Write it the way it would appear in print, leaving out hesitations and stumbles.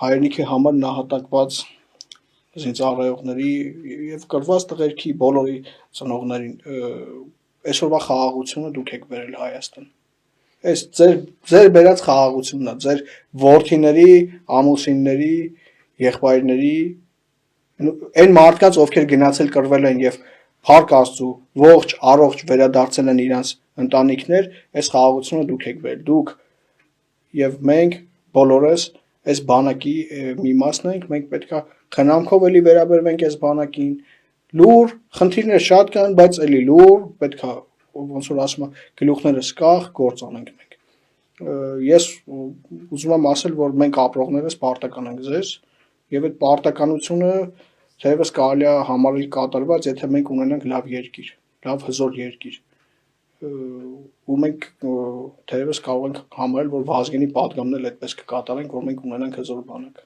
հայրենիքի համար նահատակված զինծառայողների եւ կրված տղերքի բոլորի ծնողներին այսօրվա խաղաղությունը դուք եք բերել Հայաստան։ Այս ձեր բերած խաղաղությունն է, ձեր որդիների, ամուսինների, եղբայրների, այն մարդկանց, ովքեր գնացել կռվել են եւ փառք Աստծո, ողջ առողջ վերադարձել են իրանց ընտանիքներ, այս խաղաղությունը դուք եք բերել։ Դուք եւ մենք բոլորս այս բանակի մի մասն ենք, մենք պետքա խնամքով էլի վերաբերվենք այս բանակին։ Լուր, խնդիրներ շատ կան, բայց էլի լուր, պետքա ոնց որ ասում եմ, գլուխները սկախ գործ անենք մենք։ Ես ուզում եմ ասել, որ մենք ապրողներս պարտական ենք ձեզ, եւ այդ պարտականությունը թեևս կարելի է համարել կատարված, եթե մենք ունենանք լավ երկիր, լավ հզոր երկիր։ Ու մենք թերևս կարող ենք համարել, որ Վազգենի պատգամն էլ այդպես կկատարենք, որ մենք ունենանք հզոր բանակ։